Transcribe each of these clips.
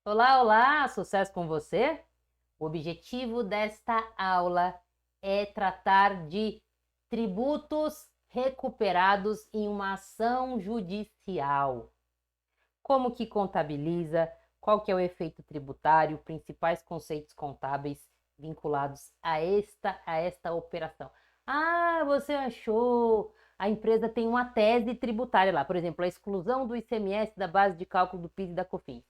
Olá, olá, sucesso com você? O objetivo desta aula é tratar de tributos recuperados em uma ação judicial. Como que contabiliza, qual que é o efeito tributário, principais conceitos contábeis vinculados a esta operação. Ah, você achou? A empresa tem uma tese tributária lá, por exemplo, a exclusão do ICMS da base de cálculo do PIS e da COFINS.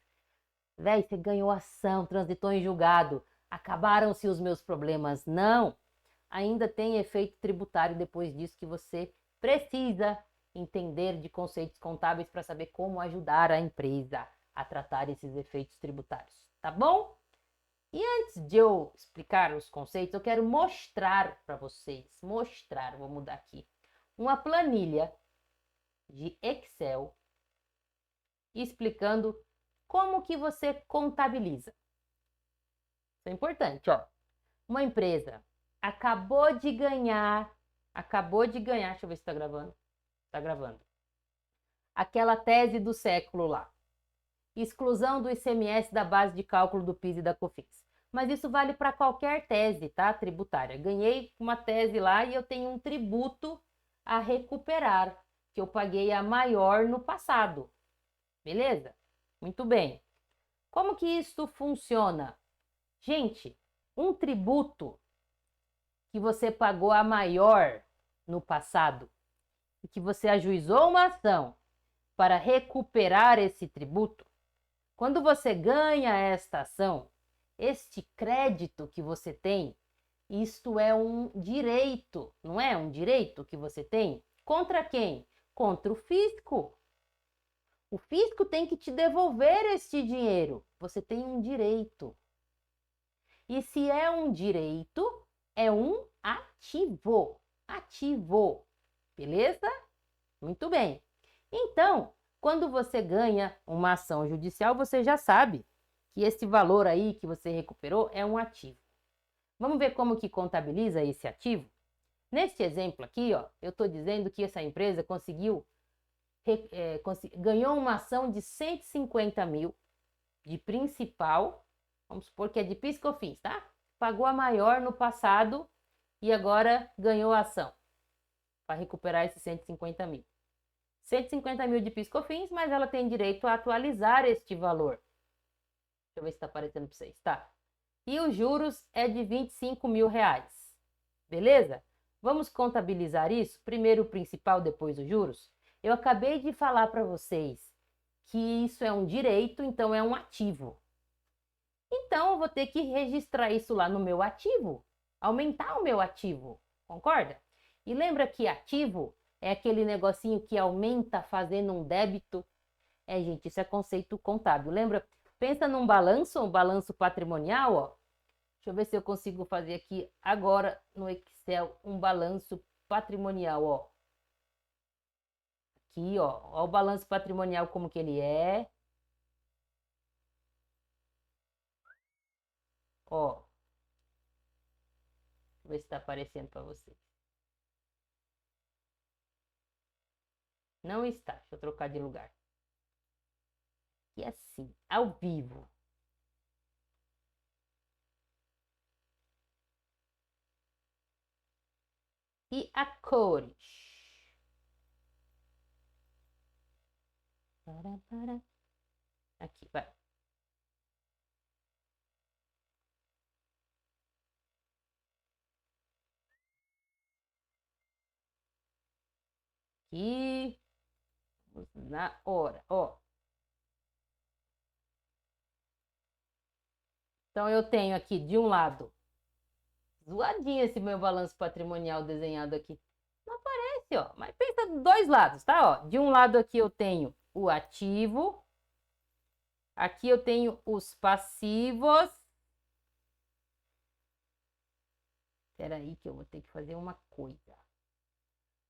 Véi, você ganhou ação, transitou em julgado. Acabaram-se os meus problemas. Não. Ainda tem efeito tributário depois disso que você precisa entender de conceitos contábeis para saber como ajudar a empresa a tratar esses efeitos tributários. Tá bom? E antes de eu explicar os conceitos, eu quero mostrar para vocês, vou mudar aqui, uma planilha de Excel explicando como que você contabiliza. Isso é importante, ó. Uma empresa acabou de ganhar, deixa eu ver se tá gravando. Tá gravando. Aquela tese do século lá. Exclusão do ICMS da base de cálculo do PIS e da COFINS. Mas isso vale para qualquer tese, tá? Tributária. Ganhei uma tese lá e eu tenho um tributo a recuperar, que eu paguei a maior no passado. Beleza? Muito bem. Como que isso funciona? Gente, um tributo que você pagou a maior no passado e que você ajuizou uma ação para recuperar esse tributo, quando você ganha esta ação, este crédito que você tem, isto é um direito, não é um direito que você tem? Contra quem? Contra o fisco. O fisco tem que te devolver este dinheiro. Você tem um direito. E se é um direito, é um ativo. Ativo. Beleza? Muito bem. Então, quando você ganha uma ação judicial, você já sabe que esse valor aí que você recuperou é um ativo. Vamos ver como que contabiliza esse ativo? Neste exemplo aqui, ó, eu estou dizendo que essa empresa ganhou uma ação de 150 mil de principal, vamos supor que é de PIS/COFINS, tá? Pagou a maior no passado e agora ganhou a ação para recuperar esses 150 mil. 150 mil de PIS/COFINS, mas ela tem direito a atualizar este valor. Deixa eu ver se está aparecendo para vocês, tá? E os juros é de 25 mil reais. Beleza? Vamos contabilizar isso? Primeiro o principal, depois os juros? Eu acabei de falar para vocês que isso é um direito, então é um ativo. Então eu vou ter que registrar isso lá no meu ativo, aumentar o meu ativo, concorda? E lembra que ativo é aquele negocinho que aumenta fazendo um débito? É, gente, isso é conceito contábil. Lembra? Pensa num balanço, um balanço patrimonial, ó. Deixa eu ver se eu consigo fazer aqui agora no Excel um balanço patrimonial, ó. Aqui, ó o balanço patrimonial como que ele é. Ó, deixa eu ver se está aparecendo para vocês. Não está. Deixa eu trocar de lugar. E assim, ao vivo. E a cores. Aqui, vai. Aqui, na hora, ó. Então eu tenho aqui de um lado, zoadinho esse meu balanço patrimonial desenhado aqui. Não aparece, ó. Mas pensa dos dois lados, tá? Ó, de um lado aqui eu tenho o ativo. Aqui eu tenho os passivos. Espera aí que eu vou ter que fazer uma coisa.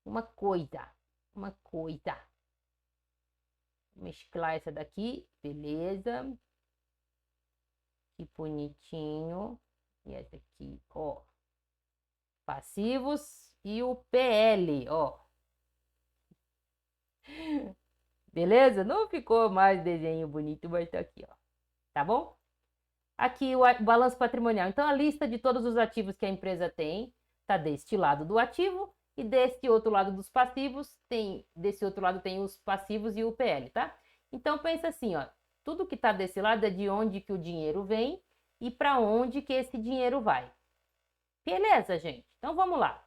Uma coisa. Uma coisa. Mesclar essa daqui. Beleza. Que bonitinho. E essa aqui, ó. Passivos e o PL, ó. Beleza? Não ficou mais desenho bonito, mas tá aqui, ó. tá bom? Aqui o balanço patrimonial. Então, a lista de todos os ativos que a empresa tem está deste lado do ativo e deste outro lado dos passivos, desse outro lado tem os passivos e o PL, tá? Então, pensa assim, ó, tudo que está desse lado é de onde que o dinheiro vem e para onde que esse dinheiro vai. Beleza, gente? Então, vamos lá.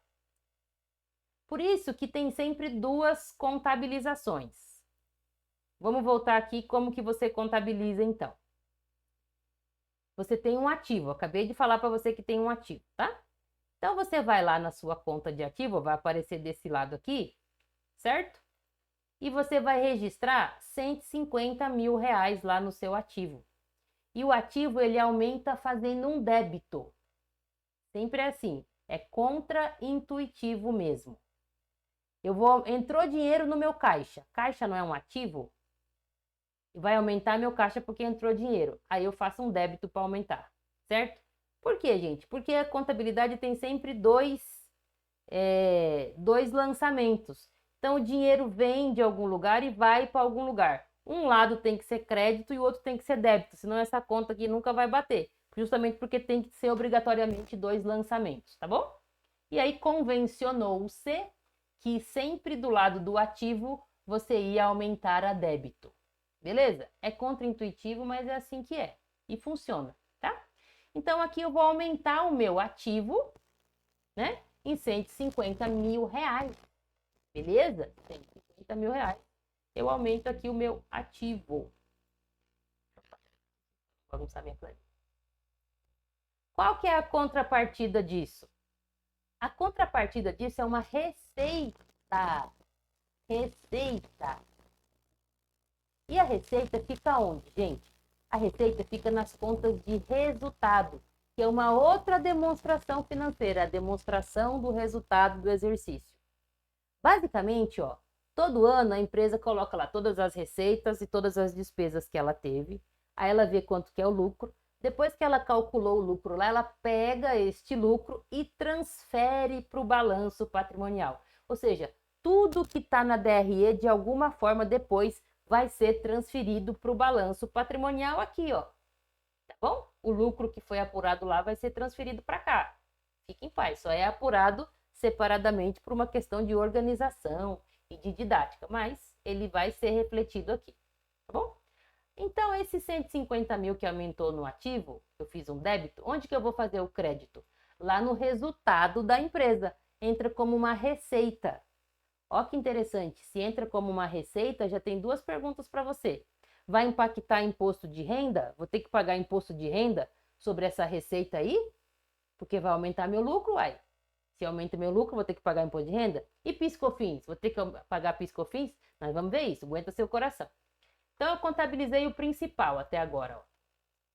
Por isso que tem sempre duas contabilizações. Vamos voltar aqui como que você contabiliza, então. Você tem um ativo, eu acabei de falar para você que tem um ativo, tá? Então, você vai lá na sua conta de ativo, vai aparecer desse lado aqui, certo? E você vai registrar 150 mil reais lá no seu ativo. E o ativo, ele aumenta fazendo um débito. Sempre é assim, é contra-intuitivo mesmo. Entrou dinheiro no meu caixa. Caixa não é um ativo? E vai aumentar meu caixa porque entrou dinheiro. Aí eu faço um débito para aumentar, certo? Por quê, gente? Porque a contabilidade tem sempre dois lançamentos. Então, o dinheiro vem de algum lugar e vai para algum lugar. Um lado tem que ser crédito e o outro tem que ser débito, senão essa conta aqui nunca vai bater. Justamente porque tem que ser obrigatoriamente dois lançamentos, tá bom? E aí convencionou-se que sempre do lado do ativo você ia aumentar a débito. Beleza? É contra-intuitivo, mas é assim que é. E funciona, tá? Então, aqui eu vou aumentar o meu ativo, né? Em 150 mil reais. Beleza? 150 mil reais. Eu aumento aqui o meu ativo. Vou bagunçar minha planilha. Qual que é a contrapartida disso? A contrapartida disso é uma receita. Receita. E a receita fica onde, gente? A receita fica nas contas de resultado, que é uma outra demonstração financeira, a demonstração do resultado do exercício. Basicamente, ó, todo ano a empresa coloca lá todas as receitas e todas as despesas que ela teve, aí ela vê quanto que é o lucro. Depois que ela calculou o lucro lá, ela pega este lucro e transfere para o balanço patrimonial. Ou seja, tudo que está na DRE, de alguma forma, depois vai ser transferido para o balanço patrimonial aqui, ó. Tá bom? O lucro que foi apurado lá vai ser transferido para cá. Fique em paz, só é apurado separadamente por uma questão de organização e de didática, mas ele vai ser refletido aqui, tá bom? Então, esse 150 mil que aumentou no ativo, eu fiz um débito, onde que eu vou fazer o crédito? Lá no resultado da empresa, entra como uma receita. Ó que interessante, se entra como uma receita, já tem duas perguntas para você. Vai impactar imposto de renda? Vou ter que pagar imposto de renda sobre essa receita aí? Porque vai aumentar meu lucro, uai. Se aumenta meu lucro, vou ter que pagar imposto de renda? E PIS/COFINS? Vou ter que pagar PIS/COFINS? Nós vamos ver isso, aguenta seu coração. Então, eu contabilizei o principal até agora, ó.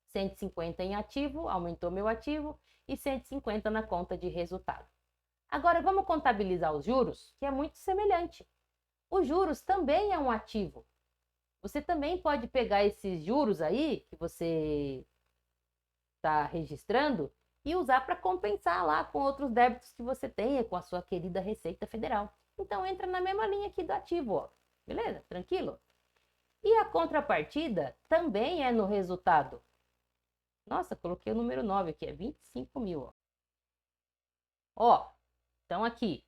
150 em ativo, aumentou meu ativo, e 150 na conta de resultado. Agora, vamos contabilizar os juros, que é muito semelhante. Os juros também é um ativo. Você também pode pegar esses juros aí, que você está registrando, e usar para compensar lá com outros débitos que você tenha com a sua querida Receita Federal. Então, entra na mesma linha aqui do ativo, ó. Beleza? Tranquilo? E a contrapartida também é no resultado. Nossa, coloquei o número 9 aqui, é 25 mil, ó. Ó, então aqui.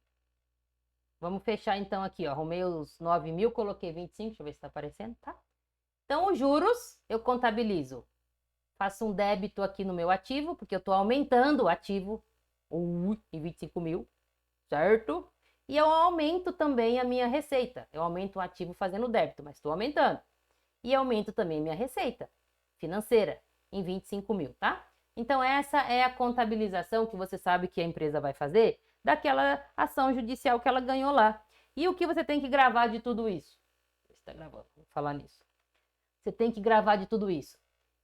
Vamos fechar então aqui, ó. Arrumei os 9 mil, coloquei 25, deixa eu ver se tá aparecendo, tá? Então, os juros eu contabilizo. Faço um débito aqui no meu ativo, porque eu tô aumentando o ativo em 25 mil, certo? E eu aumento também a minha receita. Eu aumento o ativo fazendo débito, mas estou aumentando. E aumento também minha receita financeira em 25 mil, tá? Então, essa é a contabilização que você sabe que a empresa vai fazer daquela ação judicial que ela ganhou lá. E o que você tem que gravar de tudo isso? Você está gravando, vou falar nisso. Você tem que gravar de tudo isso.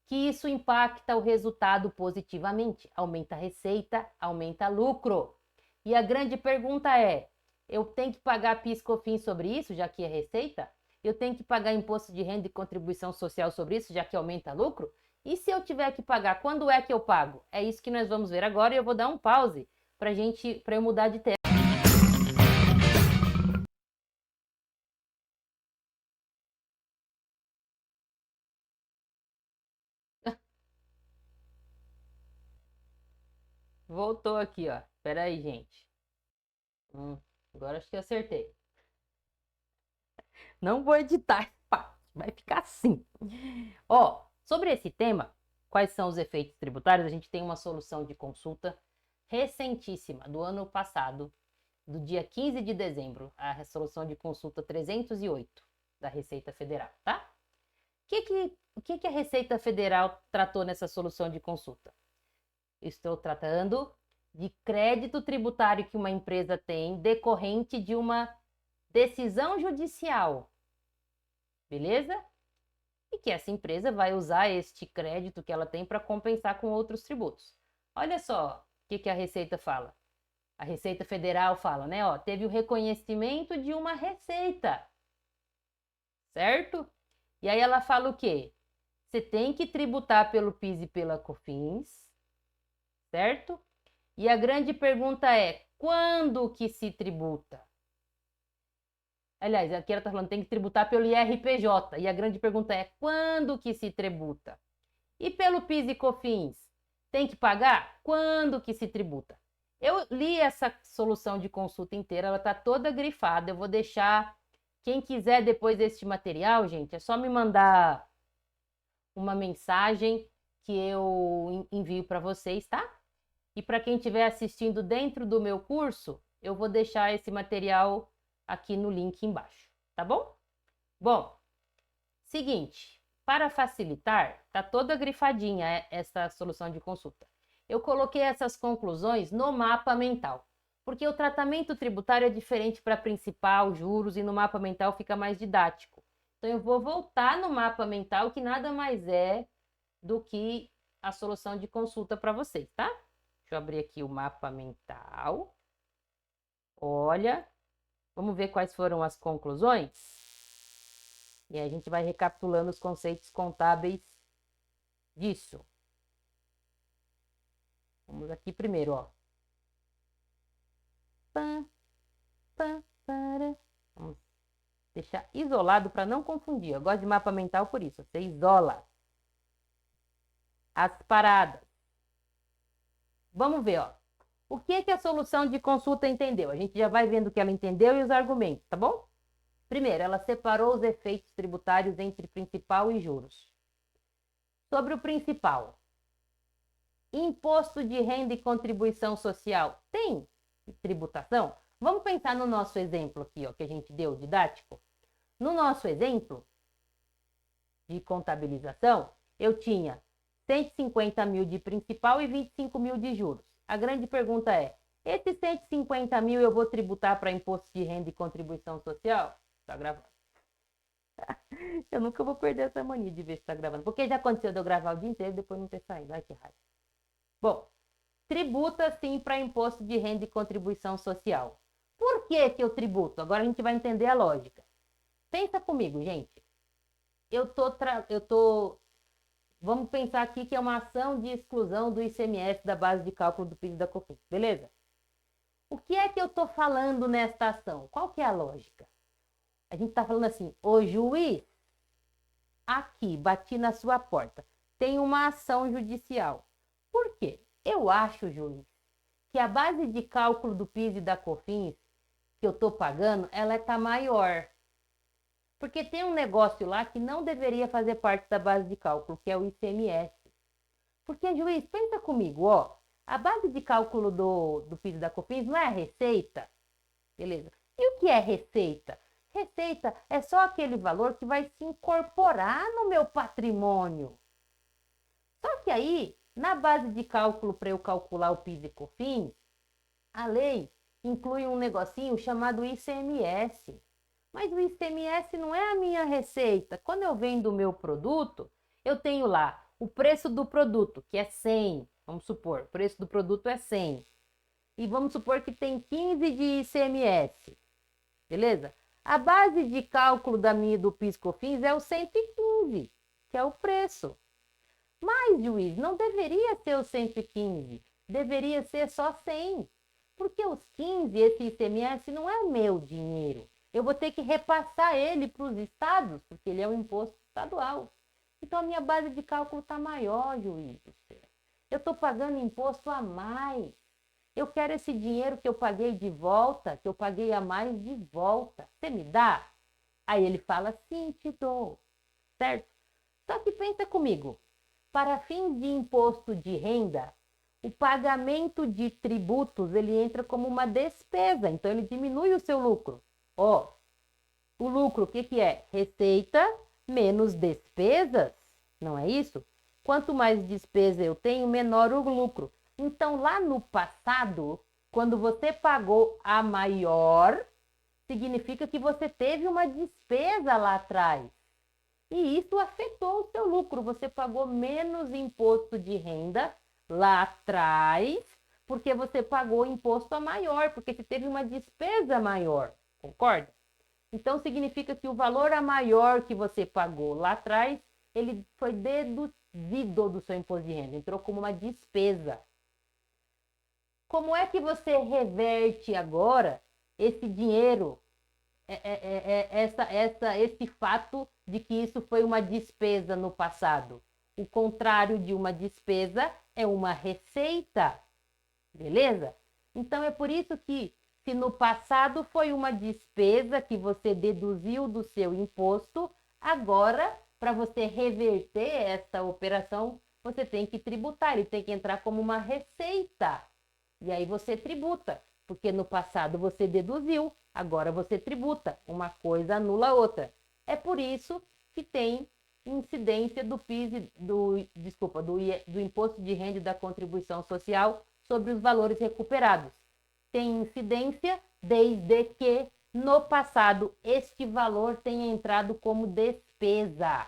Que isso impacta o resultado positivamente. Aumenta a receita, aumenta lucro. E a grande pergunta é, eu tenho que pagar PIS/COFINS sobre isso, já que é receita? Eu tenho que pagar imposto de renda e contribuição social sobre isso, já que aumenta lucro? E se eu tiver que pagar, quando é que eu pago? É isso que nós vamos ver agora e eu vou dar um pause para eu mudar de tela. Voltou aqui, ó. Espera aí, gente. Agora acho que acertei. Não vou editar, pá, vai ficar assim. Ó, sobre esse tema, quais são os efeitos tributários? A gente tem uma solução de consulta recentíssima, do ano passado, do dia 15 de dezembro, a resolução de consulta 308 da Receita Federal, tá? O que a Receita Federal tratou nessa solução de consulta? Estou tratando de crédito tributário que uma empresa tem decorrente de uma decisão judicial, beleza? E que essa empresa vai usar este crédito que ela tem para compensar com outros tributos. Olha só o que a Receita fala. A Receita Federal fala, né? Ó, teve o reconhecimento de uma receita, certo? E aí ela fala o quê? Você tem que tributar pelo PIS e pela COFINS, certo? E a grande pergunta é, quando que se tributa? Aliás, aqui ela está falando tem que tributar pelo IRPJ. E a grande pergunta é, quando que se tributa? E pelo PIS e COFINS? Tem que pagar? Quando que se tributa? Eu li essa solução de consulta inteira, ela está toda grifada. Eu vou deixar, quem quiser depois deste material, gente, é só me mandar uma mensagem que eu envio para vocês, tá? E para quem estiver assistindo dentro do meu curso, eu vou deixar esse material aqui no link embaixo, tá bom? Bom, seguinte, para facilitar, tá toda grifadinha essa solução de consulta. Eu coloquei essas conclusões no mapa mental, porque o tratamento tributário é diferente para principal, juros, e no mapa mental fica mais didático. Então eu vou voltar no mapa mental, que nada mais é do que a solução de consulta para vocês, tá? Deixa eu abrir aqui o mapa mental. Olha, vamos ver quais foram as conclusões? E aí a gente vai recapitulando os conceitos contábeis disso. Vamos aqui primeiro, ó. Vamos deixar isolado para não confundir. Eu gosto de mapa mental por isso. Você isola as paradas. Vamos ver, ó. O que a solução de consulta entendeu? A gente já vai vendo o que ela entendeu e os argumentos, tá bom? Primeiro, ela separou os efeitos tributários entre principal e juros. Sobre o principal, imposto de renda e contribuição social tem tributação? Vamos pensar no nosso exemplo aqui, ó, que a gente deu, didático. No nosso exemplo de contabilização, eu tinha 150 mil de principal e 25 mil de juros. A grande pergunta é, esses 150 mil eu vou tributar para imposto de renda e contribuição social? Tá gravando. Eu nunca vou perder essa mania de ver se tá gravando. Porque já aconteceu de eu gravar o dia inteiro e depois não ter saído. Ai, que raiva. Bom, tributa sim para imposto de renda e contribuição social. Por que eu tributo? Agora a gente vai entender a lógica. Pensa comigo, gente. Vamos pensar aqui que é uma ação de exclusão do ICMS da base de cálculo do PIS e da COFINS, beleza? O que é que eu estou falando nesta ação? Qual que é a lógica? A gente está falando assim, ô juiz, aqui, bati na sua porta, tem uma ação judicial. Por quê? Eu acho, juiz, que a base de cálculo do PIS e da COFINS que eu estou pagando, ela está maior. Porque tem um negócio lá que não deveria fazer parte da base de cálculo, que é o ICMS. Porque, juiz, pensa comigo, ó, a base de cálculo do PIS e da COFINS não é a receita? Beleza. E o que é receita? Receita é só aquele valor que vai se incorporar no meu patrimônio. Só que aí, na base de cálculo para eu calcular o PIS e COFINS, a lei inclui um negocinho chamado ICMS. Mas o ICMS não é a minha receita. Quando eu vendo o meu produto, eu tenho lá o preço do produto, que é 100. Vamos supor, o preço do produto é 100. E vamos supor que tem 15 de ICMS. Beleza? A base de cálculo do PIS/COFINS é o 115, que é o preço. Mas, juiz, não deveria ser o 115, deveria ser só 100. Porque os 15, esse ICMS, não é o meu dinheiro. Eu vou ter que repassar ele para os estados, porque ele é um imposto estadual. Então, a minha base de cálculo está maior, juiz. Eu estou pagando imposto a mais. Eu quero esse dinheiro que eu paguei de volta, que eu paguei a mais de volta. Você me dá? Aí ele fala, sim, te dou, certo? Só que pensa comigo, para fins de imposto de renda, o pagamento de tributos, ele entra como uma despesa, então ele diminui o seu lucro. Ó, o lucro, o que é? Receita menos despesas, não é isso? Quanto mais despesa eu tenho, menor o lucro. Então, lá no passado, quando você pagou a maior, significa que você teve uma despesa lá atrás. E isso afetou o seu lucro. Você pagou menos imposto de renda lá atrás, porque você pagou imposto a maior, porque você teve uma despesa maior. Concorda? Então, significa que o valor a maior que você pagou lá atrás, ele foi deduzido do seu imposto de renda, entrou como uma despesa. Como é que você reverte agora esse dinheiro, esse fato de que isso foi uma despesa no passado? O contrário de uma despesa é uma receita, beleza? Então, é por isso que, se no passado foi uma despesa que você deduziu do seu imposto, agora, para você reverter essa operação, você tem que tributar, ele tem que entrar como uma receita. E aí você tributa, porque no passado você deduziu, agora você tributa. Uma coisa anula a outra. É por isso que tem incidência do PIS, do Imposto de Renda e da Contribuição Social sobre os valores recuperados. Tem incidência desde que no passado este valor tenha entrado como despesa.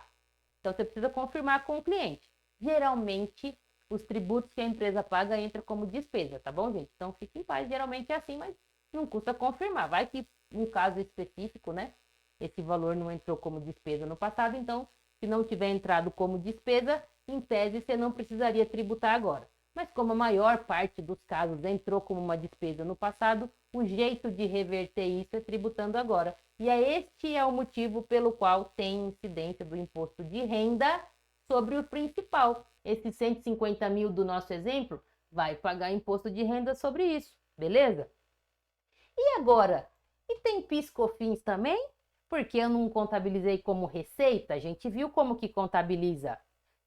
Então você precisa confirmar com o cliente. Geralmente os tributos que a empresa paga entram como despesa, tá bom, gente? Então fique em paz, geralmente é assim, mas não custa confirmar. Vai que um caso específico, né? Esse valor não entrou como despesa no passado, então se não tiver entrado como despesa, em tese você não precisaria tributar agora. Mas como a maior parte dos casos entrou como uma despesa no passado, o jeito de reverter isso é tributando agora. E este é o motivo pelo qual tem incidência do imposto de renda sobre o principal. Esses 150 mil do nosso exemplo vai pagar imposto de renda sobre isso, beleza? E agora? E tem PIS/COFINS também? Porque eu não contabilizei como receita, a gente viu como que contabiliza.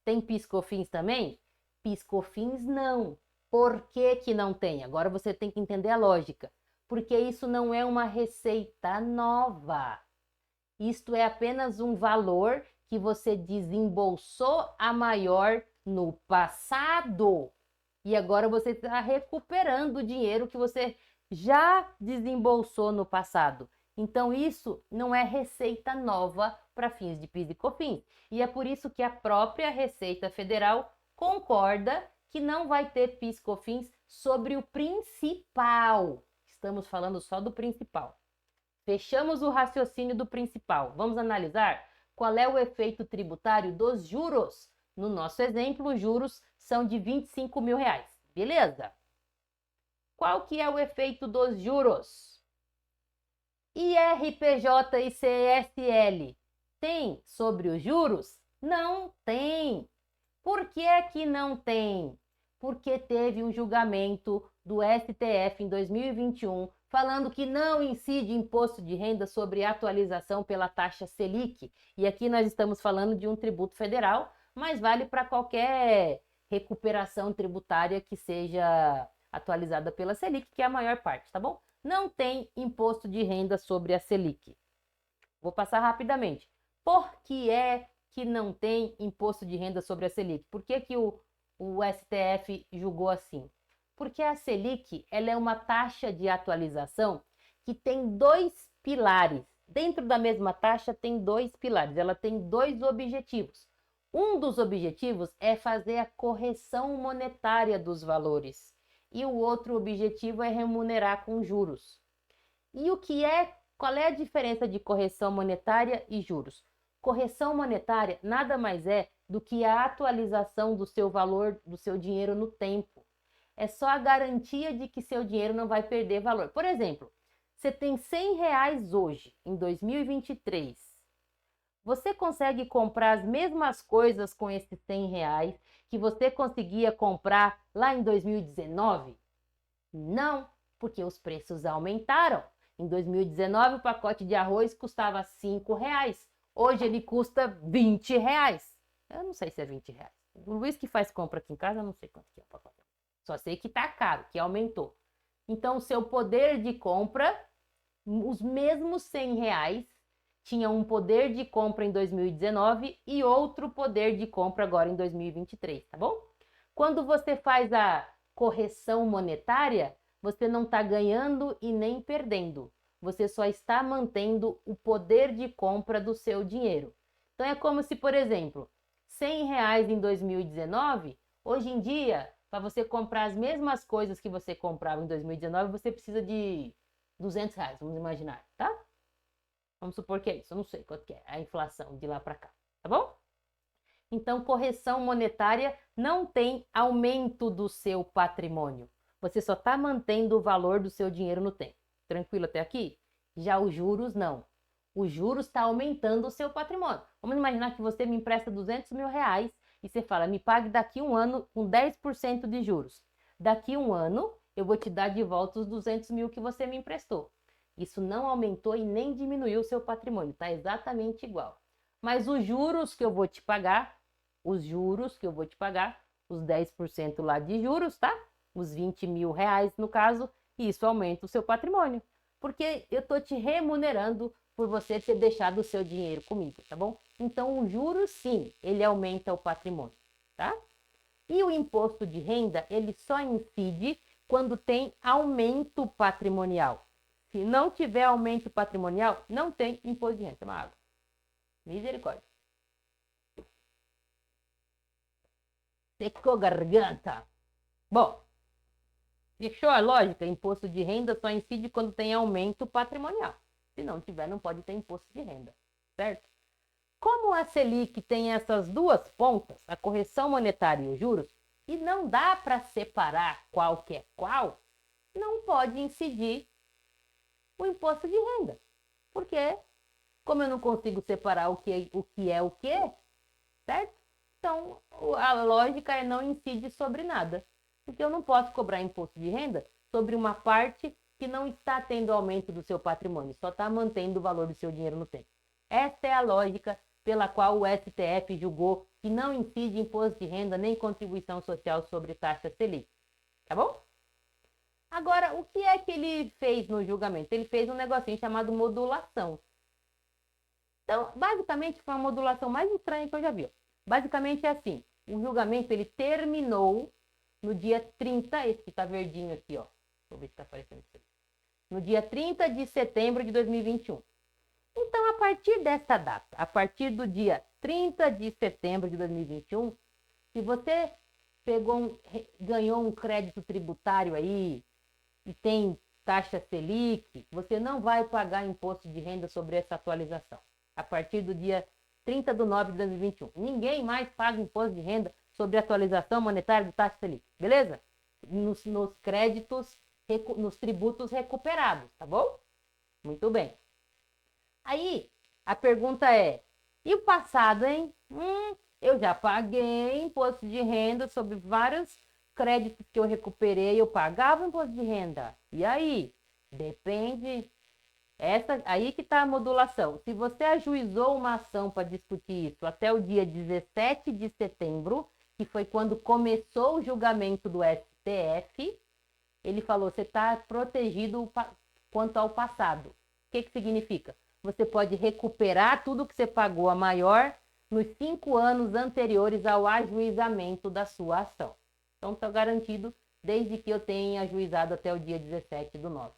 Tem PIS/COFINS também? PIS/COFINS não. Por que que não tem? Agora você tem que entender a lógica. Porque isso não é uma receita nova. Isto é apenas um valor que você desembolsou a maior no passado. E agora você está recuperando o dinheiro que você já desembolsou no passado. Então, isso não é receita nova para fins de PIS e COFINS. E é por isso que a própria Receita Federal concorda que não vai ter PIS e COFINS sobre o principal. Estamos falando só do principal. Fechamos o raciocínio do principal. Vamos analisar qual é o efeito tributário dos juros. No nosso exemplo, os juros são de R$25 mil. Beleza? Qual que é o efeito dos juros? IRPJ e CSL tem sobre os juros? Não tem. Por que é que não tem? Porque teve um julgamento do STF em 2021 falando que não incide imposto de renda sobre atualização pela taxa Selic. E aqui nós estamos falando de um tributo federal, mas vale para qualquer recuperação tributária que seja atualizada pela Selic, que é a maior parte, tá bom? Não tem imposto de renda sobre a Selic. Vou passar rapidamente. Por que é que não tem imposto de renda sobre a Selic? Por que que o STF julgou assim? Porque a Selic, ela é uma taxa de atualização que tem dois pilares. Dentro da mesma taxa tem dois pilares, ela tem dois objetivos. Um dos objetivos é fazer a correção monetária dos valores e o outro objetivo é remunerar com juros. E qual é a diferença de correção monetária e juros? Correção monetária nada mais é do que a atualização do seu valor, do seu dinheiro no tempo. É só a garantia de que seu dinheiro não vai perder valor. Por exemplo, você tem R$100 hoje, em 2023. Você consegue comprar as mesmas coisas com esses R$100 que você conseguia comprar lá em 2019? Não, porque os preços aumentaram. Em 2019, o pacote de arroz custava R$ 5. Hoje ele custa R$ 20. Eu não sei se é R$ 20. O Luiz que faz compra aqui em casa, eu não sei quanto que é o pacote. Só sei que tá caro, que aumentou. Então, o seu poder de compra, os mesmos R$ 100, tinha um poder de compra em 2019 e outro poder de compra agora em 2023, tá bom? Quando você faz a correção monetária, você não está ganhando e nem perdendo. Você só está mantendo o poder de compra do seu dinheiro. Então é como se, por exemplo, R$ 100 em 2019, hoje em dia, para você comprar as mesmas coisas que você comprava em 2019, você precisa de R$ 200, vamos imaginar, tá? Vamos supor que é isso, eu não sei quanto que é a inflação de lá para cá, tá bom? Então, correção monetária não tem aumento do seu patrimônio. Você só está mantendo o valor do seu dinheiro no tempo. Tranquilo até aqui? Já os juros, não. Os juros está aumentando o seu patrimônio. Vamos imaginar que você me empresta R$ 200.000 e você fala, me pague daqui um ano com 10% de juros. Daqui um ano, eu vou te dar de volta os 200 mil que você me emprestou. Isso não aumentou e nem diminuiu o seu patrimônio, está exatamente igual. Mas os juros que eu vou te pagar, os 10% lá de juros, tá? Os R$ 20.000 no caso, e isso aumenta o seu patrimônio. Porque eu tô te remunerando por você ter deixado o seu dinheiro comigo, tá bom? Então o juros, sim, ele aumenta o patrimônio, tá? E o imposto de renda, ele só incide quando tem aumento patrimonial. Se não tiver aumento patrimonial, não tem imposto de renda. Toma água. Misericórdia. Secou garganta. Bom, fechou a lógica? Imposto de renda só incide quando tem aumento patrimonial. Se não tiver, não pode ter imposto de renda, certo? Como a Selic tem essas duas pontas, a correção monetária e os juros, e não dá para separar qual que é qual, não pode incidir o imposto de renda. Porque, como eu não consigo separar o que é o que, certo? Então, a lógica é não incide sobre nada. Porque eu não posso cobrar imposto de renda sobre uma parte que não está tendo aumento do seu patrimônio, só está mantendo o valor do seu dinheiro no tempo. Essa é a lógica pela qual o STF julgou que não incide imposto de renda nem contribuição social sobre taxa Selic. Tá bom? Agora, o que é que ele fez no julgamento? Ele fez um negocinho chamado modulação. Então, basicamente, foi a modulação mais estranha que eu já vi. Basicamente é assim, o julgamento ele terminou no dia 30, esse que tá verdinho aqui, ó. Vou ver se tá aparecendo isso aí. No dia 30 de setembro de 2021. Então, a partir dessa data, a partir do dia 30 de setembro de 2021, se você ganhou um crédito tributário aí e tem taxa Selic, você não vai pagar imposto de renda sobre essa atualização. A partir do dia 30 de nove de 2021. Ninguém mais paga imposto de renda sobre atualização monetária do taxa Selic, beleza? Nos créditos, nos tributos recuperados, tá bom? Muito bem. Aí, a pergunta é, e o passado, hein? Eu já paguei imposto de renda sobre vários créditos que eu recuperei, eu pagava imposto de renda. E aí? Depende. Aí que está a modulação. Se você ajuizou uma ação para discutir isso até o dia 17 de setembro, que foi quando começou o julgamento do STF, ele falou, você está protegido quanto ao passado. O que significa? Você pode recuperar tudo que você pagou a maior nos 5 anos anteriores ao ajuizamento da sua ação. Então, está garantido desde que eu tenha ajuizado até o dia 17 do 9.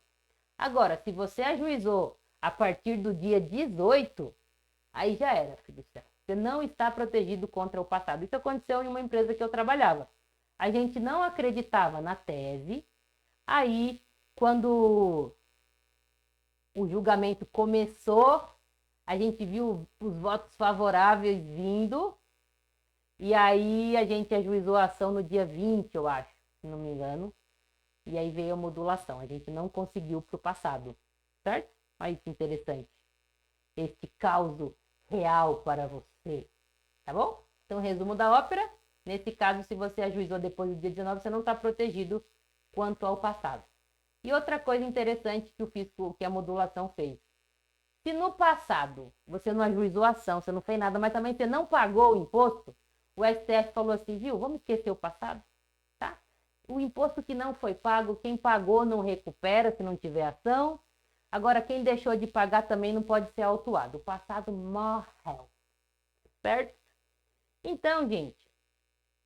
Agora, se você ajuizou a partir do dia 18, aí já era, filho do céu. Você não está protegido contra o passado. Isso aconteceu em uma empresa que eu trabalhava. A gente não acreditava na tese. Aí, quando o julgamento começou, a gente viu os votos favoráveis vindo. E aí, a gente ajuizou a ação no dia 20, eu acho, se não me engano. E aí veio a modulação. A gente não conseguiu para o passado, certo? Olha que interessante. Este caos real para você, tá bom? Então, resumo da ópera. Nesse caso, se você ajuizou depois do dia 19, você não está protegido quanto ao passado. E outra coisa interessante que o fisco, que a modulação fez. Se no passado você não ajuizou a ação, você não fez nada, mas também você não pagou o imposto, o STF falou assim, viu, vamos esquecer o passado, tá? O imposto que não foi pago, quem pagou não recupera se não tiver ação. Agora, quem deixou de pagar também não pode ser autuado. O passado morreu, certo? Então, gente,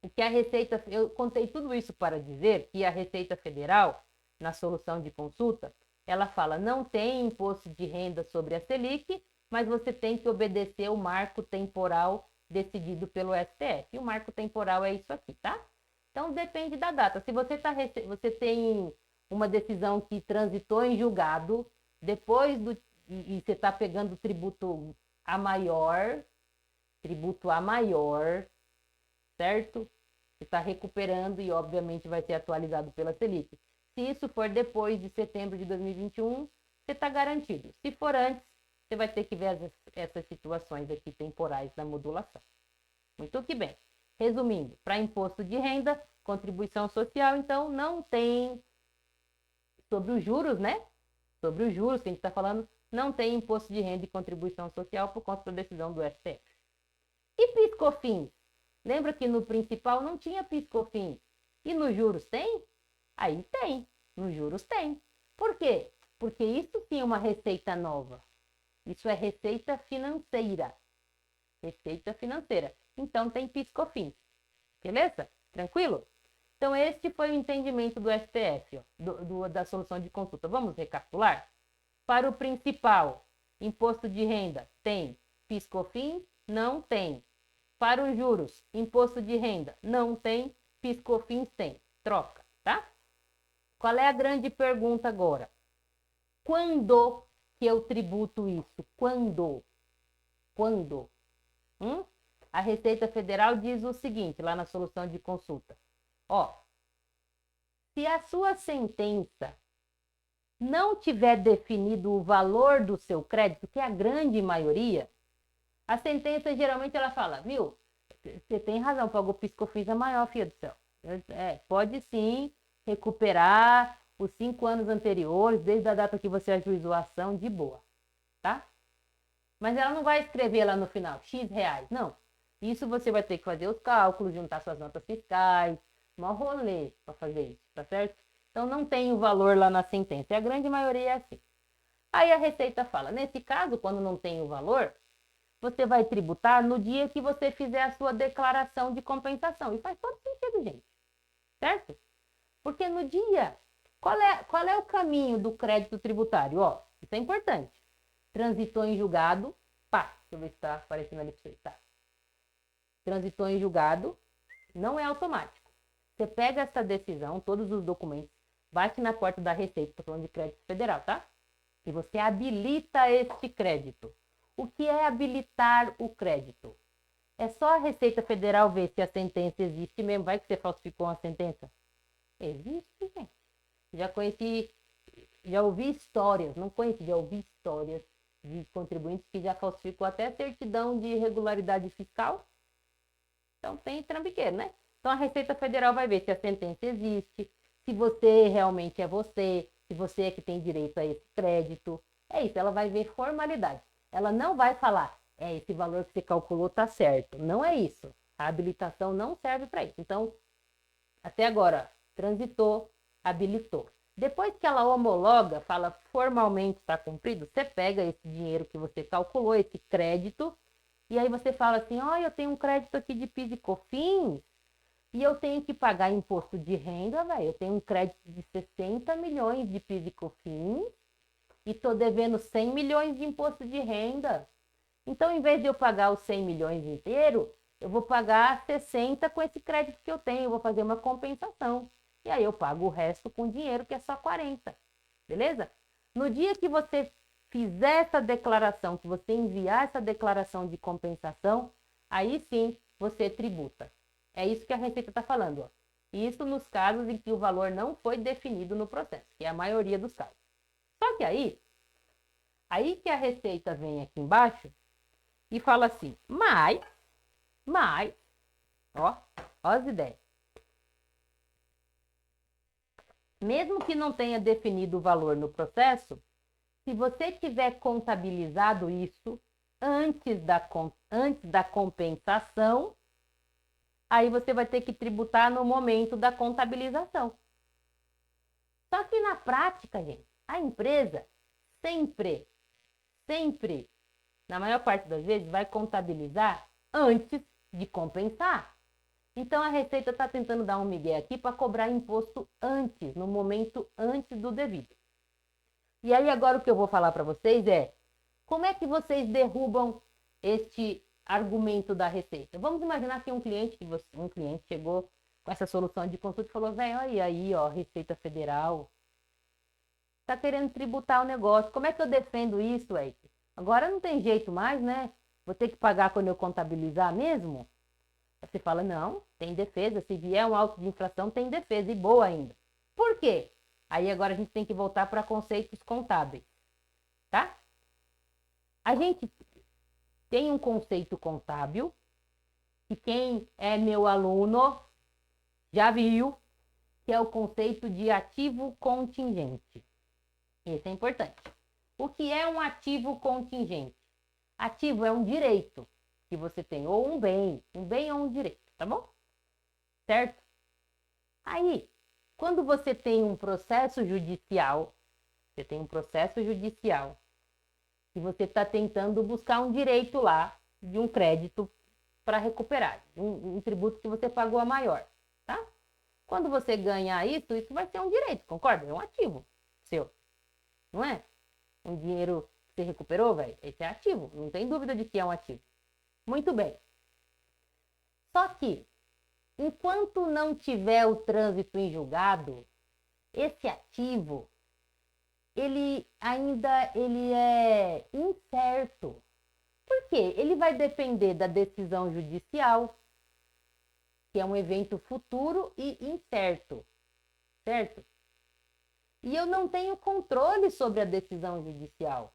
o que a Receita... Eu contei tudo isso para dizer que a Receita Federal, na solução de consulta, ela fala, não tem imposto de renda sobre a Selic, mas você tem que obedecer o marco temporal decidido pelo STF. E o marco temporal é isso aqui, tá? Então, depende da data. Se você tem uma decisão que transitou em julgado, depois do... E você está pegando tributo a maior, certo? Você está recuperando e, obviamente, vai ser atualizado pela Selic. Se isso for depois de setembro de 2021, você está garantido. Se for antes, você vai ter que ver essas situações aqui temporais da modulação. Muito que bem. Resumindo, para imposto de renda, contribuição social, então, não tem... Sobre os juros, né? Sobre os juros que a gente está falando, não tem imposto de renda e contribuição social por conta da decisão do STF. E PIS/COFINS? Lembra que no principal não tinha PIS/COFINS? E nos juros tem? Aí tem. Nos juros tem. Por quê? Porque isso sim é uma receita nova. Isso é receita financeira. Receita financeira. Então tem PIS/COFINS. Beleza? Tranquilo? Então este foi o entendimento do STF, ó, da solução de consulta. Vamos recapitular? Para o principal, imposto de renda tem. PIS/COFINS? Não tem. Para os juros, imposto de renda não tem, PIS/COFINS tem. Troca, tá? Qual é a grande pergunta agora? Quando que eu tributo isso? Quando? Quando? A Receita Federal diz o seguinte, lá na solução de consulta. Ó, se a sua sentença não tiver definido o valor do seu crédito, que é a grande maioria, a sentença geralmente ela fala, viu, você tem razão, pagou PIS/COFINS é maior, filha do céu. Pode sim recuperar os 5 anos anteriores, desde a data que você ajuizou a ação, de boa, tá? Mas ela não vai escrever lá no final, X reais, não. Isso você vai ter que fazer os cálculos, juntar suas notas fiscais, mó rolê para fazer isso, tá certo? Então não tem o valor lá na sentença, e a grande maioria é assim. Aí a Receita fala, nesse caso, quando não tem o valor, você vai tributar no dia que você fizer a sua declaração de compensação. E faz todo sentido, gente. Certo? Porque no dia... Qual é o caminho do crédito tributário? Ó, isso é importante. Transitou em julgado. Pá, deixa eu ver se está aparecendo ali para você. Tá. Transitou em julgado. Não é automático. Você pega essa decisão, todos os documentos, bate na porta da Receita, estou falando de crédito federal, tá? E você habilita este crédito. O que é habilitar o crédito? É só a Receita Federal ver se a sentença existe mesmo. Vai que você falsificou uma sentença? Existe, gente. Já ouvi histórias, não conheci, já ouvi histórias de contribuintes que já falsificou até certidão de irregularidade fiscal. Então tem trambiqueiro, né? Então a Receita Federal vai ver se a sentença existe, se você realmente é você, se você é que tem direito a esse crédito. É isso, ela vai ver formalidade. Ela não vai falar, esse valor que você calculou está certo. Não é isso. A habilitação não serve para isso. Então, até agora, transitou, habilitou. Depois que ela homologa, fala formalmente está cumprido, você pega esse dinheiro que você calculou, esse crédito, e aí você fala assim, ó, eu tenho um crédito aqui de PIS e COFINS, e eu tenho que pagar imposto de renda, velho. Eu tenho um crédito de 60 milhões de PIS e COFINS, e estou devendo 100 milhões de imposto de renda. Então, em vez de eu pagar os 100 milhões inteiro, eu vou pagar 60 com esse crédito que eu tenho, eu vou fazer uma compensação. E aí eu pago o resto com dinheiro, que é só 40. Beleza? No dia que você fizer essa declaração, que você enviar essa declaração de compensação, aí sim você tributa. É isso que a Receita está falando, ó. Isso nos casos em que o valor não foi definido no processo, que é a maioria dos casos. Só que aí que a Receita vem aqui embaixo e fala assim, mas, ó as ideias. mesmo que não tenha definido o valor no processo, se você tiver contabilizado isso antes da compensação, aí você vai ter que tributar no momento da contabilização. Só que na prática, gente, a empresa sempre, na maior parte das vezes, vai contabilizar antes de compensar. Então a Receita está tentando dar um migué aqui para cobrar imposto antes, no momento antes do devido. E aí agora o que eu vou falar para vocês é, como é que vocês derrubam este argumento da Receita? Vamos imaginar que um cliente chegou com essa solução de consulta e falou, velho, olha aí, ó, Receita Federal, tá querendo tributar o negócio, como é que eu defendo isso, Eike? Agora não tem jeito mais, né? Vou ter que pagar quando eu contabilizar mesmo? Você fala, não, tem defesa, se vier um auto de infração, tem defesa, e boa ainda. Por quê? Aí agora a gente tem que voltar para conceitos contábeis, tá? A gente tem um conceito contábil, que quem é meu aluno já viu, que é o conceito de ativo contingente. Esse é importante. O que é um ativo contingente? Ativo é um direito que você tem, ou um bem ou um direito, tá bom? Certo? Aí, quando você tem um processo judicial, e você está tentando buscar um direito lá de um crédito para recuperar, um tributo que você pagou a maior, tá? Quando você ganhar isso vai ser um direito, concorda? É um ativo seu, não é? Um dinheiro que você recuperou, velho, esse é ativo, não tem dúvida de que é um ativo. Muito bem. Só que, enquanto não tiver o trânsito em julgado, esse ativo, ele é incerto. Por quê? Ele vai depender da decisão judicial, que é um evento futuro e incerto, certo? E eu não tenho controle sobre a decisão judicial.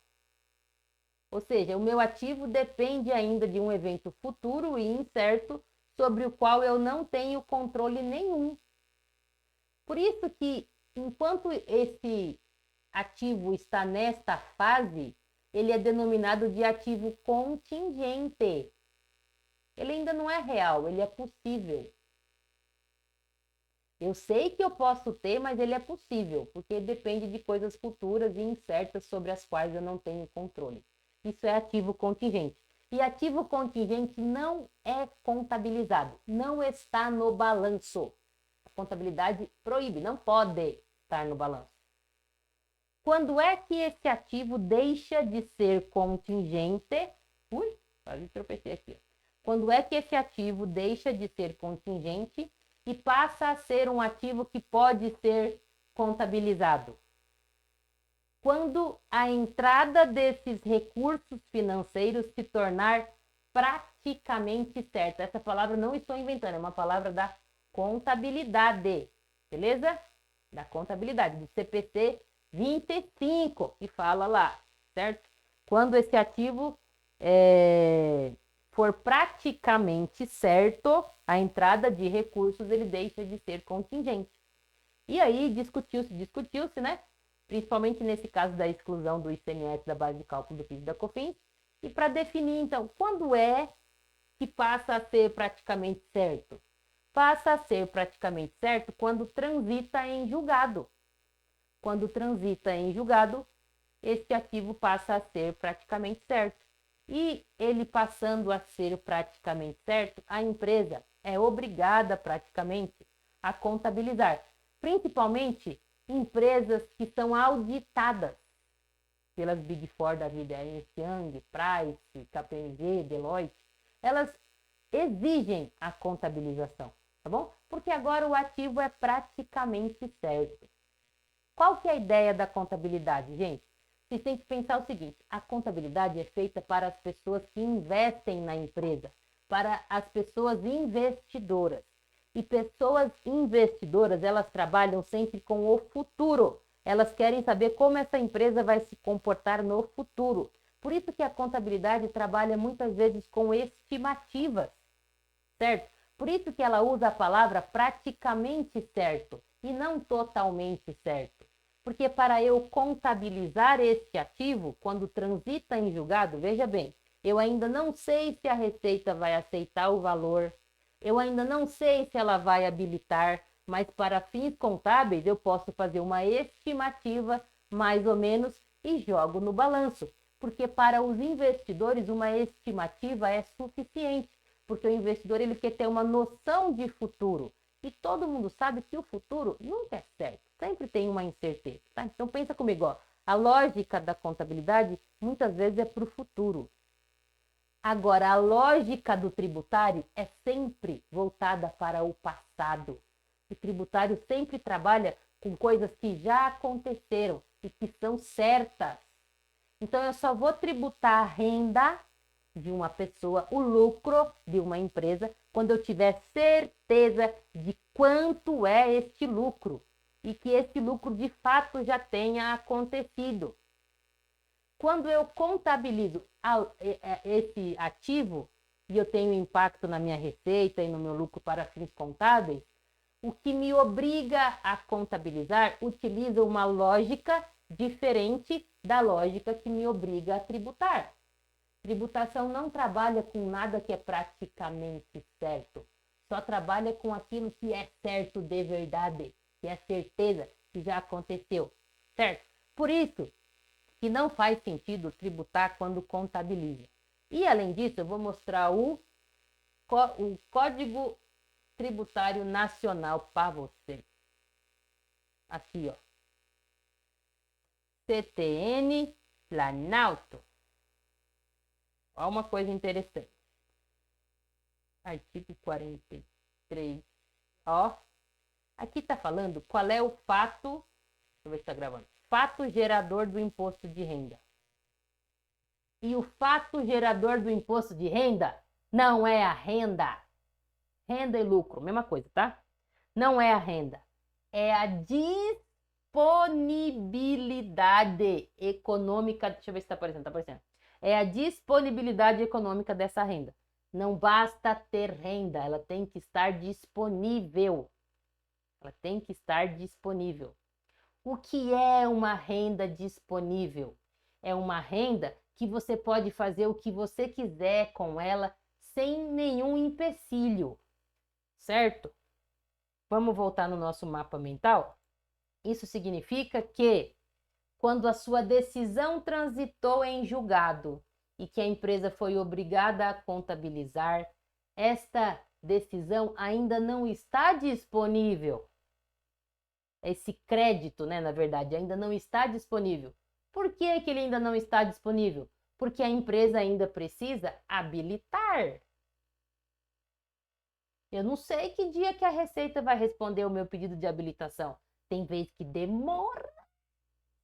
Ou seja, o meu ativo depende ainda de um evento futuro e incerto sobre o qual eu não tenho controle nenhum. Por isso que, enquanto esse ativo está nesta fase, ele é denominado de ativo contingente. Ele ainda não é real, ele é possível. Eu sei que eu posso ter, mas ele é possível, porque depende de coisas futuras e incertas sobre as quais eu não tenho controle. Isso é ativo contingente. E ativo contingente não é contabilizado, não está no balanço. A contabilidade proíbe, não pode estar no balanço. Quando é que esse ativo deixa de ser contingente? Ui, quase tropecei aqui. Quando é que esse ativo deixa de ser contingente e passa a ser um ativo que pode ser contabilizado? Quando a entrada desses recursos financeiros se tornar praticamente certa. Essa palavra não estou inventando, é uma palavra da contabilidade, beleza? Da contabilidade, do CPC 25, que fala lá, certo? Quando esse ativo for praticamente certo, a entrada de recursos, ele deixa de ser contingente. E aí discutiu-se, né? Principalmente nesse caso da exclusão do ICMS da base de cálculo do PIS e da COFINS, e para definir, então, quando é que passa a ser praticamente certo? Passa a ser praticamente certo quando transita em julgado. Quando transita em julgado, esse ativo passa a ser praticamente certo. E ele passando a ser praticamente certo, a empresa é obrigada praticamente a contabilizar, principalmente empresas que são auditadas pelas Big Four da vida, Ernst Young, Price, KPMG, Deloitte, elas exigem a contabilização, tá bom? Porque agora o ativo é praticamente certo. Qual que é a ideia da contabilidade, gente? Vocês têm que pensar o seguinte, a contabilidade é feita para as pessoas que investem na empresa, para as pessoas investidoras. E pessoas investidoras, elas trabalham sempre com o futuro. Elas querem saber como essa empresa vai se comportar no futuro. Por isso que a contabilidade trabalha muitas vezes com estimativas, certo? Por isso que ela usa a palavra praticamente certo. e não totalmente certo. Porque para eu contabilizar este ativo, quando transita em julgado, veja bem, eu ainda não sei se a Receita vai aceitar o valor, eu ainda não sei se ela vai habilitar, mas para fins contábeis eu posso fazer uma estimativa, mais ou menos, e jogo no balanço. Porque para os investidores uma estimativa é suficiente, porque o investidor ele quer ter uma noção de futuro. E todo mundo sabe que o futuro nunca é certo, sempre tem uma incerteza. Tá? Então pensa comigo, ó, a lógica da contabilidade muitas vezes é para o futuro. Agora, a lógica do tributário é sempre voltada para o passado. O tributário sempre trabalha com coisas que já aconteceram e que são certas. Então, eu só vou tributar a renda de uma pessoa, o lucro de uma empresa, quando eu tiver certeza de quanto é este lucro e que este lucro de fato já tenha acontecido. Quando eu contabilizo esse ativo e eu tenho impacto na minha receita e no meu lucro para fins contábeis, o que me obriga a contabilizar utiliza uma lógica diferente da lógica que me obriga a tributar. Tributação não trabalha com nada que é praticamente certo. Só trabalha com aquilo que é certo de verdade, que é certeza que já aconteceu, certo? Por isso que não faz sentido tributar quando contabiliza. E além disso, eu vou mostrar o Código Tributário Nacional para você. Aqui, ó. CTN Planalto. Olha uma coisa interessante. Artigo 43. Ó. Aqui está falando qual é o fato. Deixa eu ver se está gravando. Fato gerador do imposto de renda. E o fato gerador do imposto de renda não é a renda. Renda e lucro, mesma coisa, tá? Não é a renda. É a disponibilidade econômica. Deixa eu ver se está aparecendo. Está aparecendo. É a disponibilidade econômica dessa renda. Não basta ter renda, ela tem que estar disponível. Ela tem que estar disponível. O que é uma renda disponível? É uma renda que você pode fazer o que você quiser com ela sem nenhum empecilho, certo? Vamos voltar no nosso mapa mental? Isso significa que quando a sua decisão transitou em julgado e que a empresa foi obrigada a contabilizar, esta decisão ainda não está disponível. Esse crédito, né, na verdade, ainda não está disponível. Por que que ele ainda não está disponível? Porque a empresa ainda precisa habilitar. Eu não sei que dia que a Receita vai responder o meu pedido de habilitação. Tem vez que demora,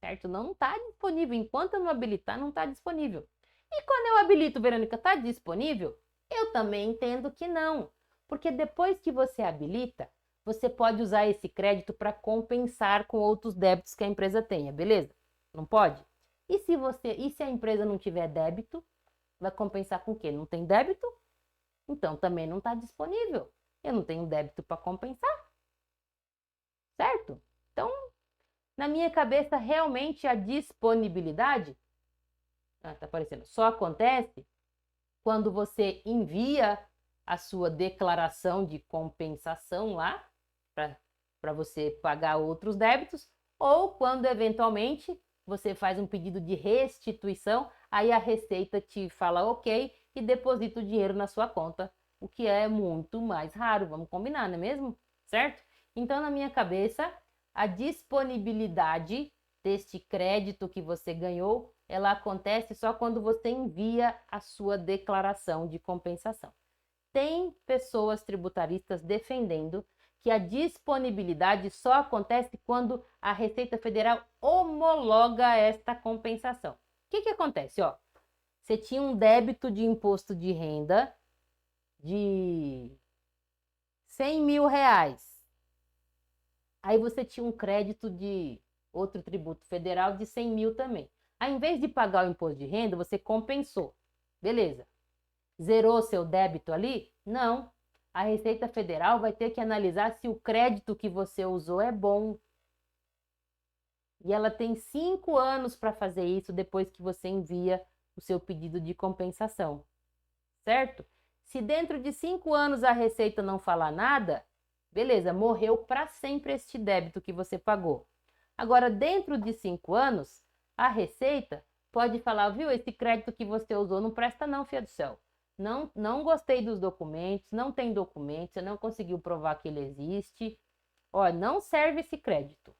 certo? Não está disponível. Enquanto eu não habilitar, não está disponível. E quando eu habilito, Verônica, está disponível? Eu também entendo que não. Porque depois que você habilita, você pode usar esse crédito para compensar com outros débitos que a empresa tenha, beleza? Não pode? E se a empresa não tiver débito, vai compensar com o quê? Não tem débito? Então também não está disponível. Eu não tenho débito para compensar. Certo? Então, na minha cabeça, realmente a disponibilidade tá aparecendo. Só acontece quando você envia a sua declaração de compensação lá para você pagar outros débitos, ou quando eventualmente você faz um pedido de restituição, aí a Receita te fala ok e deposita o dinheiro na sua conta, o que é muito mais raro, vamos combinar, não é mesmo? Certo? Então, na minha cabeça, a disponibilidade deste crédito que você ganhou, ela acontece só quando você envia a sua declaração de compensação. Tem pessoas tributaristas defendendo que a disponibilidade só acontece quando a Receita Federal homologa esta compensação. O que acontece? Ó, você tinha um débito de imposto de renda de 100 mil reais. Aí você tinha um crédito de outro tributo federal de 100 mil também. Aí, em vez de pagar o imposto de renda, você compensou. Beleza. Zerou seu débito ali? Não. a Receita Federal vai ter que analisar se o crédito que você usou é bom. E ela tem 5 anos para fazer isso depois que você envia o seu pedido de compensação, certo? Se dentro de 5 anos a Receita não falar nada, beleza, morreu para sempre este débito que você pagou. Agora, dentro de 5 anos, a Receita pode falar, viu, esse crédito que você usou não presta não, filha do céu. Não gostei dos documentos, não tem documentos, você não conseguiu provar que ele existe. Ó, não serve esse crédito,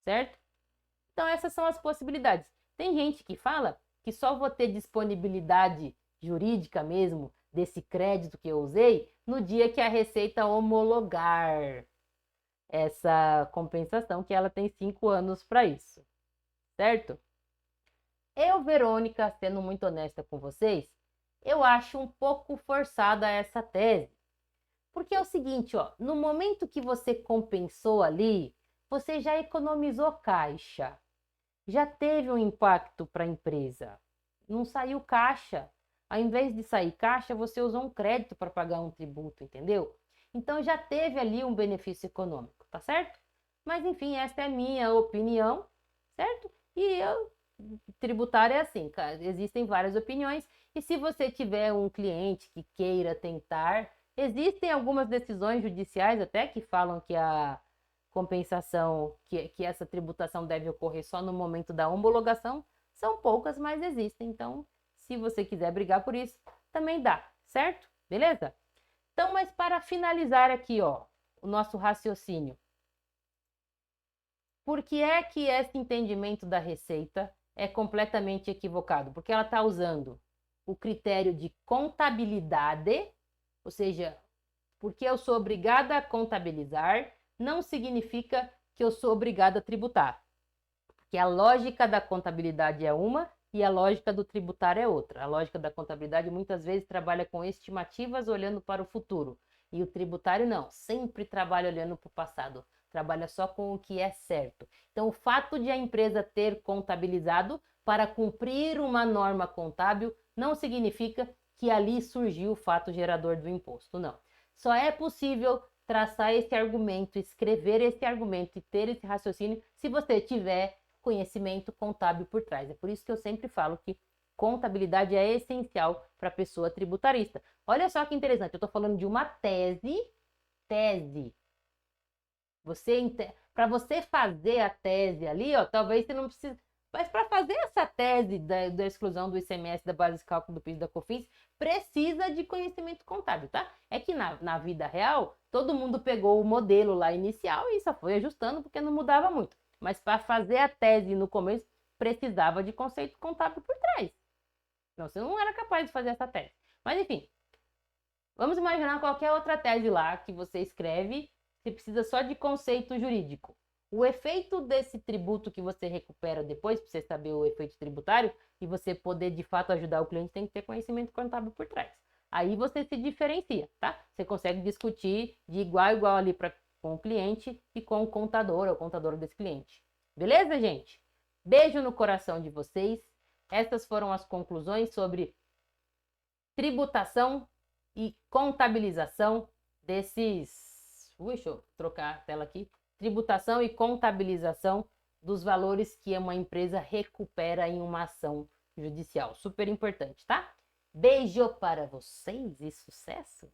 certo? Então, essas são as possibilidades. Tem gente que fala que só vou ter disponibilidade jurídica mesmo desse crédito que eu usei no dia que a Receita homologar essa compensação, que ela tem 5 anos para isso, certo? Eu, Verônica, sendo muito honesta com vocês, eu acho um pouco forçada essa tese. Porque é o seguinte, ó, no momento que você compensou ali, você já economizou caixa. Já teve um impacto para a empresa. Não saiu caixa. Ao invés de sair caixa, você usou um crédito para pagar um tributo, entendeu? Então já teve ali um benefício econômico, tá certo? Mas enfim, essa é a minha opinião, certo? E tributário é assim, existem várias opiniões. E se você tiver um cliente que queira tentar, existem algumas decisões judiciais até que falam que a compensação, que essa tributação deve ocorrer só no momento da homologação. São poucas, mas existem. Então, se você quiser brigar por isso, também dá, certo? Beleza? Então, mas para finalizar aqui, ó, o nosso raciocínio. Por que é que esse entendimento da Receita é completamente equivocado? Porque ela está usando o critério de contabilidade, ou seja, porque eu sou obrigada a contabilizar, não significa que eu sou obrigada a tributar. Porque a lógica da contabilidade é uma e a lógica do tributário é outra. A lógica da contabilidade muitas vezes trabalha com estimativas olhando para o futuro. E o tributário não, sempre trabalha olhando para o passado. Trabalha só com o que é certo. Então, o fato de a empresa ter contabilizado para cumprir uma norma contábil não significa que ali surgiu o fato gerador do imposto, não. Só é possível traçar esse argumento, escrever esse argumento e ter esse raciocínio se você tiver conhecimento contábil por trás. É por isso que eu sempre falo que contabilidade é essencial para a pessoa tributarista. Olha só que interessante, eu estou falando de uma tese. Para você fazer a tese ali, ó, talvez você não precise. Mas para fazer essa tese da exclusão do ICMS da base de cálculo do PIS e da COFINS, precisa de conhecimento contábil, tá? É que na vida real, todo mundo pegou o modelo lá inicial e só foi ajustando porque não mudava muito. Mas para fazer a tese no começo, precisava de conceito contábil por trás. Não, você não era capaz de fazer essa tese. Mas enfim, vamos imaginar qualquer outra tese lá que você escreve, você precisa só de conceito jurídico. O efeito desse tributo que você recupera depois, para você saber o efeito tributário, e você poder de fato ajudar o cliente, tem que ter conhecimento contábil por trás. Aí você se diferencia, tá? Você consegue discutir de igual a igual ali com o cliente e com o contador ou contadora desse cliente. Beleza, gente? Beijo no coração de vocês. Essas foram as conclusões sobre tributação e contabilização desses... deixa eu trocar a tela aqui. Tributação e contabilização dos valores que uma empresa recupera em uma ação judicial. Super importante, tá? Beijo para vocês e sucesso!